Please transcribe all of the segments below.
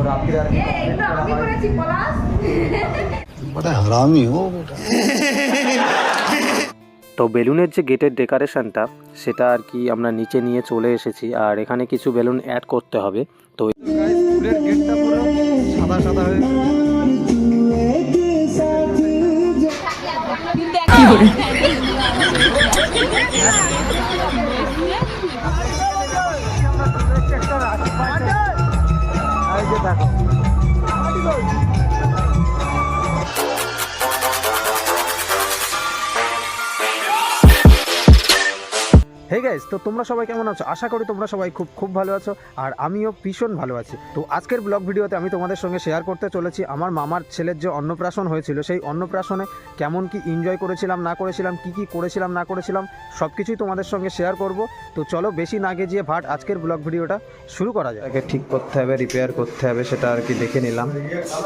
রাত্রে আর কি बड़ा हरामी हो बेटा। তো বেলুনের যে গেটের ডেকোরেশনটা সেটা আর কি আমরা নিচে নিয়ে চলে এসেছি, আর এখানে কিছু বেলুন অ্যাড করতে হবে। তো স্কুলের গেটটা পুরো সাদা সাদা হয়ে দেখো। হে গাইস, তো তোমরা সবাই কেমন আছো? আশা করি তোমরা সবাই খুব ভালো আছো, আর আমিও ভীষণ ভালো আছি। তো আজকের ব্লগ ভিডিওতে আমি তোমাদের সঙ্গে শেয়ার করতে চলেছি আমার মামার ছেলের যে অন্নপ্রাশন হয়েছিল, সেই অন্নপ্রাশনে কেমন কি এনজয় করেছিলাম না করেছিলাম, কি করেছিলাম না করেছিলাম, সব কিছুই তোমাদের সঙ্গে শেয়ার করব। তো চলো বেশি না গিয়ে ভাট আজকের ব্লগ ভিডিওটা শুরু করা যায়। এটাকে ঠিক করতে হবে, রিপেয়ার করতে হবে, সেটা আর কি দেখে নিলাম।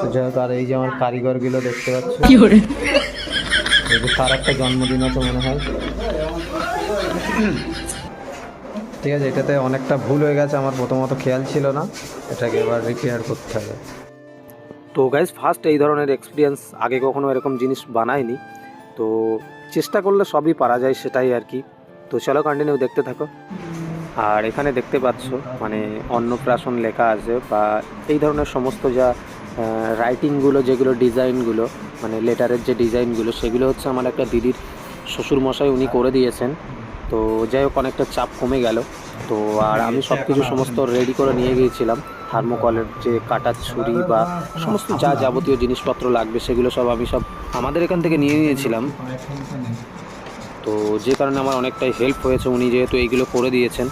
তো যাই হোক, আর এই যে আমার কারিগরগুলো দেখতে পাচ্ছ, এই যে তার একটা জন্মদিন আছে মনে হয়। ঠিক আছে, এটাতে অনেকটা ভুল হয়ে গেছে, আমার প্রথমত খেয়াল ছিল না, এটাকে এবার রিপেয়ার করতে হবে। তো গাইজ ফার্স্ট এই ধরনের এক্সপিরিয়েন্স, আগে কখনো এরকম জিনিস বানাইনি, তো চেষ্টা করলে সবই পারা যায়, সেটাই আর কি। তো চলো কন্টিনিউ দেখতে থাকো। আর এখানে দেখতে পাচ্ছ মানে অন্নপ্রাশন লেখা আছে, বা এই ধরনের সমস্ত যা রাইটিংগুলো, যেগুলো ডিজাইনগুলো মানে লেটারের যে ডিজাইনগুলো, সেগুলো হচ্ছে আমার একটা দিদির শ্বশুরমশাই উনি করে দিয়েছেন। তো যাই হোক, অনেকটা চাপ কমে গেল। তো আর আমি সব কিছু সমস্ত রেডি করে নিয়ে গিয়েছিলাম, থার্মোকলের যে কাটার ছুরি বা সমস্ত যা যাবতীয় জিনিসপত্র লাগবে সেগুলো সব আমি আমাদের এখান থেকে নিয়ে নিয়েছিলাম। তো যে কারণে আমার অনেকটাই হেল্প হয়েছে, উনি যেহেতু এইগুলো করে দিয়েছেন।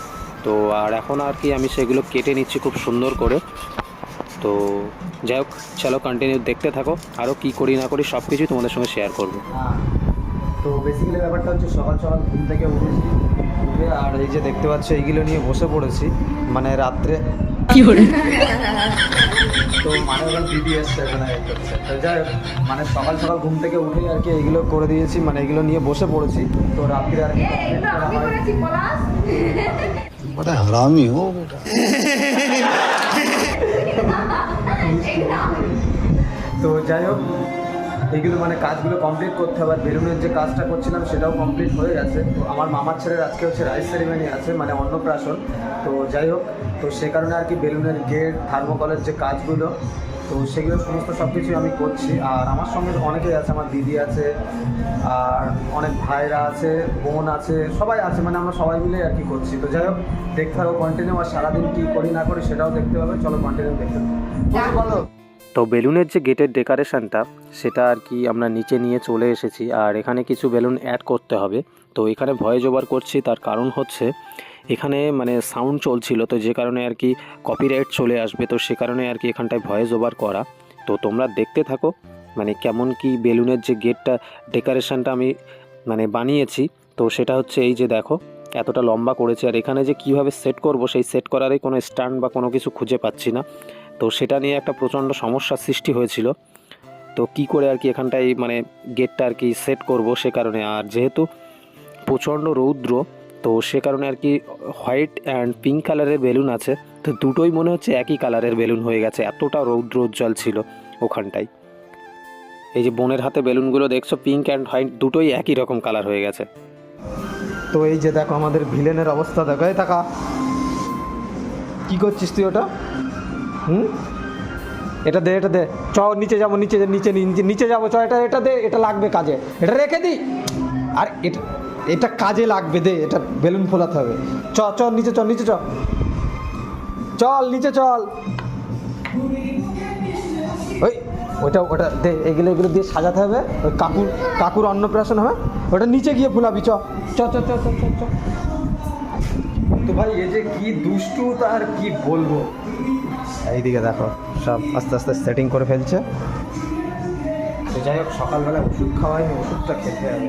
তো আর এখন আর কি আমি সেগুলো কেটে নিচ্ছি খুব সুন্দর করে। তো যাই হোক, চলো কন্টিনিউ দেখতে থাকো, আরও কী করি না করি সব কিছুই তোমাদের সঙ্গে শেয়ার করবো। তো বেসিক্যালি ব্যাপারটা হচ্ছে সকাল সকাল ঘুম থেকে উঠেছি, উঠে আর এই যে দেখতে পাচ্ছ এইগুলো নিয়ে বসে পড়েছি, মানে রাত্রে কি করে। তো মানে ওখানে দিদি এসছে এখানে করছে। তো যাই হোক, মানে সকাল সকাল ঘুম থেকে উঠেই আর কি এইগুলো করে দিয়েছি, মানে এগুলো নিয়ে বসে পড়েছি। তো রাত্রে আর কি बड़ा हरामी हो बेटा। তো যাই হোক, এইগুলো মানে কাজগুলো কমপ্লিট করতে হবে। আর বেলুনের যে কাজটা করছিলাম সেটাও কমপ্লিট হয়ে গেছে। তো আমার মামার ছেলের আজকে হচ্ছে রাইস সেরিমনি আছে, মানে অন্নপ্রাশন। তো যাই হোক, তো সে কারণে আর কি বেলুনের গেট, থার্মোকলের যে কাজগুলো, তো সেগুলো সমস্ত সব কিছুই আমি করছি। আর আমার সঙ্গে অনেকেই আছে, আমার দিদি আছে, আর অনেক ভাইরা আছে, বোন আছে, সবাই আছে, মানে আমরা সবাই মিলে আর কি করছি। তো যাই হোক, দেখতে থাকো কন্টিনিউ, আর সারাদিন কী করি না করি সেটাও দেখতে হবে। চলো কন্টিনিউ দেখতে থাকো। বলো। তো বেলুনের যে গেটের ডেকোরেশনটা সেটা আর কি আমরা নিচে নিয়ে চলে এসেছি, আর এখানে কিছু বেলুন অ্যাড করতে হবে। তো এখানে ভয়েস ওভার করছি, তার কারণ হচ্ছে এখানে মানে সাউন্ড চলছিল, তো যে কারণে আর কি কপিরাইট চলে আসবে, তো সে কারণে আর কি এখানটায় ভয়েস ওভার করা। তো তোমরা দেখতে থাকো মানে কেমন কি বেলুনের যে গেটটা ডেকোরেশনটা আমি মানে বানিয়েছি। তো সেটা হচ্ছে এই যে দেখো, এতটা লম্বা করেছি, আর এখানে যে কীভাবে সেট করব সেই সেট করারই কোনো স্ট্যান্ড বা কোনো কিছু খুঁজে পাচ্ছি না। তো সেটা নিয়ে একটা প্রচণ্ড সমস্যার সৃষ্টি হয়েছিল। তো কি করে আর কি এখানটায় মানে গেটটা আর কি সেট করব, সে কারণে। আর যেহেতু প্রচণ্ড রৌদ্র, তো সে কারণে আর কি হোয়াইট অ্যান্ড পিঙ্ক কালারের বেলুন আছে, তো দুটোই মনে হচ্ছে একই কালারের বেলুন হয়ে গেছে, এতটা রৌদ্র উজ্জ্বল ছিল ওখানটায়। এই যে বোনের হাতে বেলুনগুলো দেখছো, পিঙ্ক অ্যান্ড হোয়াইট দুটোই একই রকম কালার হয়ে গেছে। তো এই যে দেখো আমাদের ভিলেনের অবস্থা দেখো। এই টাকা কী করছিস তুই ওটা? এটা দে, এটা দে, চ নিচে যাবো, নিচে নিচে নিচে যাবো, চ এটা দে, এটা লাগবে কাজে, এটা রেখে দিই। আর এটা কাজে লাগবে, দে, এটা বেলুন ফোলাতে হবে। চ নিচে, নিচে চল নিচে চল। ওটা দে, এগুলো দিয়ে সাজাতে হবে। ওই কাকুর অন্নপ্রাশন হবে, ওটা নিচে গিয়ে ফুলাবি। চ। তো ভাই এই যে কি দুষ্টু, তার কি বলবো। এইদিকে দেখো, সব আস্তে আস্তে সেটিং করে ফেলছে। তো যাই হোক, সকালবেলা ওষুধ খাওয়াইনি, ওষুধটা খেতে হবে।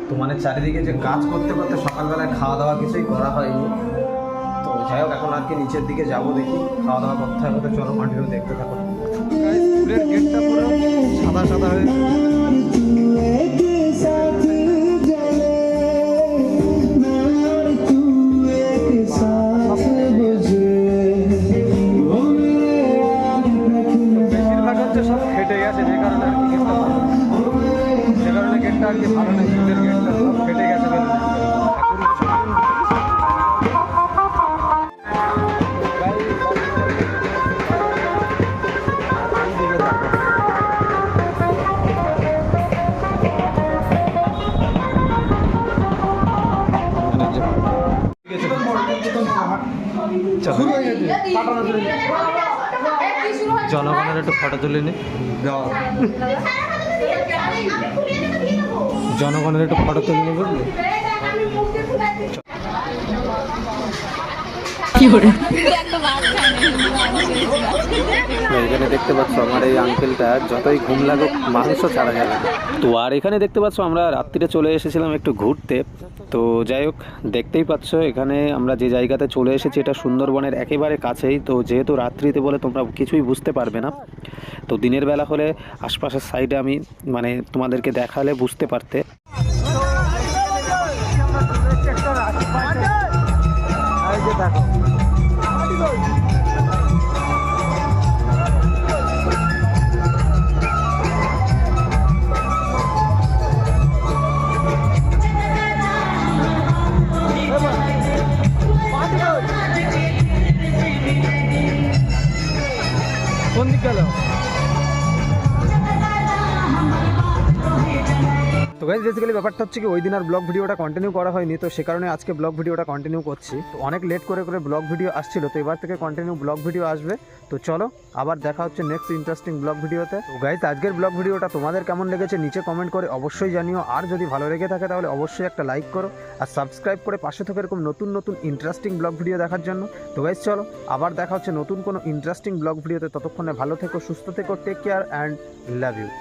তো মানে চারিদিকে যে কাজ করতে করতে সকালবেলায় খাওয়া দাওয়া কিছুই করা হয়নি। তো যাই হোক, এখন আর কি নিচের দিকে যাবো, দেখি খাওয়া দাওয়া করতে হবে। তো চলো কন্টিনিউ দেখতে থাকো। স্কুলের গেটটা পুরো সাদা সাদা হয়ে আর কি ভালো নেই, ফুলের গেটটা সব ফেটে গেছে বেলুন। জনগণের একটু ফটো তুলে নি, জনগণের একটু ফটো তুলে নি, বুঝলি? এখানে দেখতে পাচ্ছ আমার এই আঙ্কেলটা যতই ঘুম লাগুক মাংস ছাড়া যাবে না। তো আর এখানে দেখতে পাচ্ছ আমরা রাত্রিরে চলে এসেছিলাম একটু ঘুরতে। তো যাই হোক, দেখতেই পাচ্ছ এখানে আমরা যে জায়গাতে চলে এসেছি এটা সুন্দরবনের একেবারে কাছেই। তো যেহেতু রাত্রিতে বলে তোমরা কিছুই বুঝতে পারবে না, তো দিনের বেলা হলে আশপাশের সাইডে আমি মানে তোমাদেরকে দেখালে বুঝতে পারতে। কোন দিক গেল? তো গাইস বেসিক্যালি ব্যাপারটা হচ্ছে কি ওই দিন আর ব্লগ ভিডিওটা কন্টিনিউ করা হয়নি, তো সে কারণে আজকে ব্লগ ভিডিওটা কন্টিনিউ করছি। তো অনেক লেট করে করে ব্লগ ভিডিও আসছিল, তো এবার থেকে কন্টিনিউ ব্লগ ভিডিও আসবে। তো চলো আবার দেখা হচ্ছে নেক্সট ইন্টারেস্টিং ব্লগ ভিডিওতে। তো গাইস আজকের ব্লগ ভিডিওটা তোমাদের কেমন লেগেছে নিচে কমেন্ট করে অবশ্যই জানিও। আর যদি ভালো লেগে থাকে তাহলে অবশ্যই একটা লাইক করো আর সাবস্ক্রাইব করে পাশে থেকে এরকম নতুন নতুন ইন্টারেস্টিং ব্লগ ভিডিও দেখার জন্য। তো গাইস চলো আবার দেখা হচ্ছে নতুন কোনো ইন্টারেস্টিং ব্লগ ভিডিওতে। ততক্ষণে ভালো থেকো, সুস্থ থেকো, take care and love you.